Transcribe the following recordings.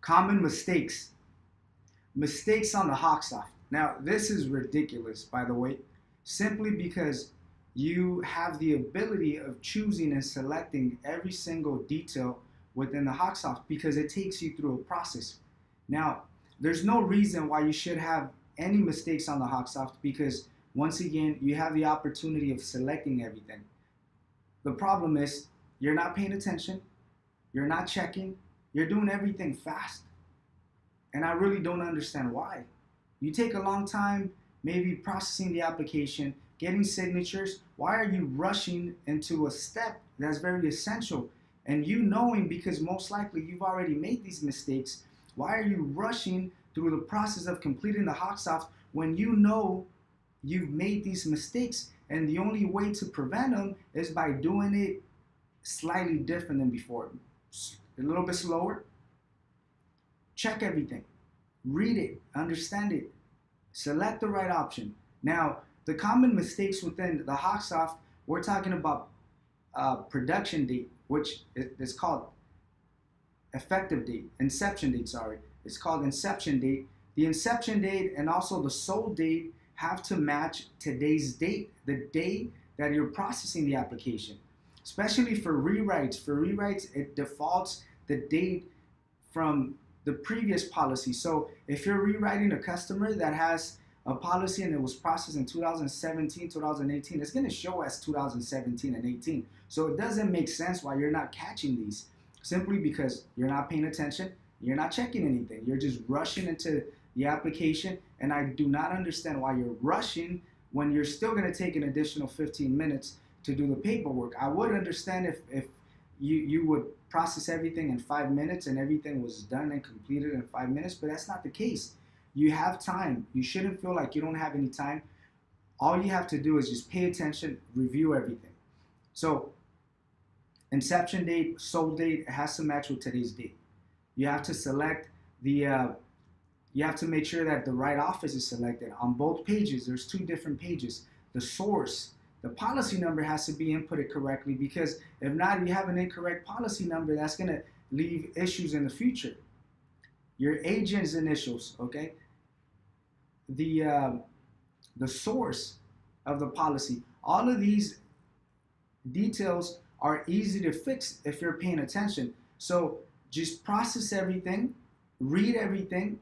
Common mistakes. Mistakes on the Hawksoft. Now, this is ridiculous, by the way, simply because you have the ability of choosing and selecting every single detail within the Hawksoft because it takes you through a process. Now, there's no reason why you should have any mistakes on the Hawksoft because, once again, you have the opportunity of selecting everything. The problem is you're not paying attention, you're not checking, you're doing everything fast. And I really don't understand why. You take a long time maybe processing the application, getting signatures. Why are you rushing into a step that's very essential? And you knowing, because most likely you've already made these mistakes, why are you rushing through the process of completing the Hawksoft when you know you've made these mistakes and the only way to prevent them is by doing it slightly different than before? A little bit slower. Check everything. Read it. Understand it. Select the right option. Now, the common mistakes within the Hawksoft, we're talking about production date, which is called effective date, inception date, sorry. It's called inception date. The inception date and also the sold date have to match today's date, the day that you're processing the application. Especially for rewrites. For rewrites, it defaults the date from the previous policy. So if you're rewriting a customer that has a policy and it was processed in 2017, 2018, it's going to show as 2017 and 18. So it doesn't make sense why you're not catching these, simply because you're not paying attention, you're not checking anything, you're just rushing into the application. And I do not understand why you're rushing when you're still going to take an additional 15 minutes to do the paperwork. I would understand if you would process everything in 5 minutes and everything was done and completed in 5 minutes, but that's not the case. You have time. You shouldn't feel like you don't have any time. All you have to do is just pay attention, review everything. So inception date, sold date, it has to match with today's date. You have to select you have to make sure that the right office is selected. On both pages, there's two different pages. The source, the policy number has to be inputted correctly, because if not, if you have an incorrect policy number, that's going to leave issues in the future. Your agent's initials, okay? The source of the policy. All of these details are easy to fix if you're paying attention. So just process everything, read everything.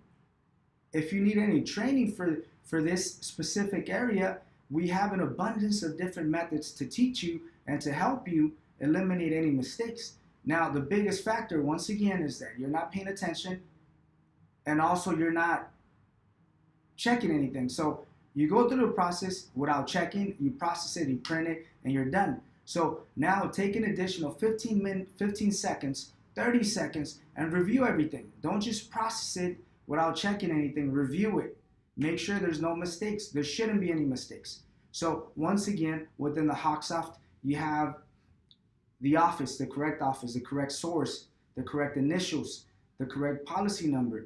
If you need any training for this specific area, we have an abundance of different methods to teach you and to help you eliminate any mistakes. Now, the biggest factor, once again, is that you're not paying attention, and also you're not checking anything. So you go through the process without checking, you process it, you print it, and you're done. So now take an additional 15 seconds, 30 seconds, and review everything. Don't just process it without checking anything. Review it. Make sure there's no mistakes. There shouldn't be any mistakes. So once again, within the Hawksoft, you have the office, the correct source, the correct initials, the correct policy number,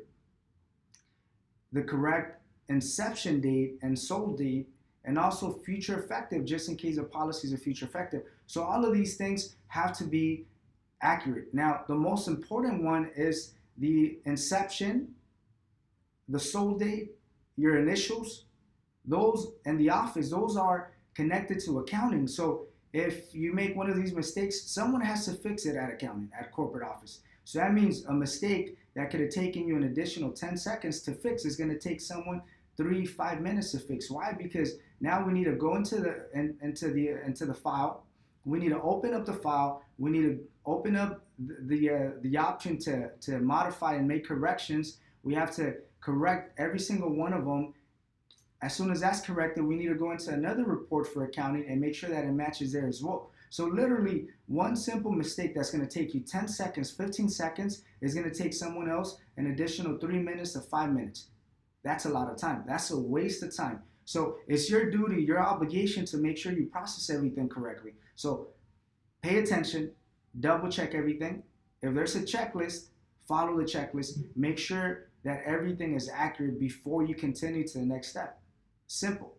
the correct inception date and sold date, and also future effective, just in case the policies are future effective. So all of these things have to be accurate. Now, the most important one is the inception, the sold date, your initials, those, and the office. Those are connected to accounting. So if you make one of these mistakes, someone has to fix it at accounting, at corporate office. So that means a mistake that could have taken you an additional 10 seconds to fix is going to take someone 3-5 minutes to fix. Why? Because now we need to go into the file. We need to open up the file. We need to open up the option to modify and make corrections. We have to correct every single one of them. As soon as that's corrected, we need to go into another report for accounting and make sure that it matches there as well. So literally, one simple mistake that's going to take you 10 seconds, 15 seconds is going to take someone else an additional 3 minutes to 5 minutes. That's a lot of time. That's a waste of time. So it's your duty, your obligation to make sure you process everything correctly. So pay attention, double check everything. If there's a checklist, follow the checklist. Make sure that everything is accurate before you continue to the next step. Simple.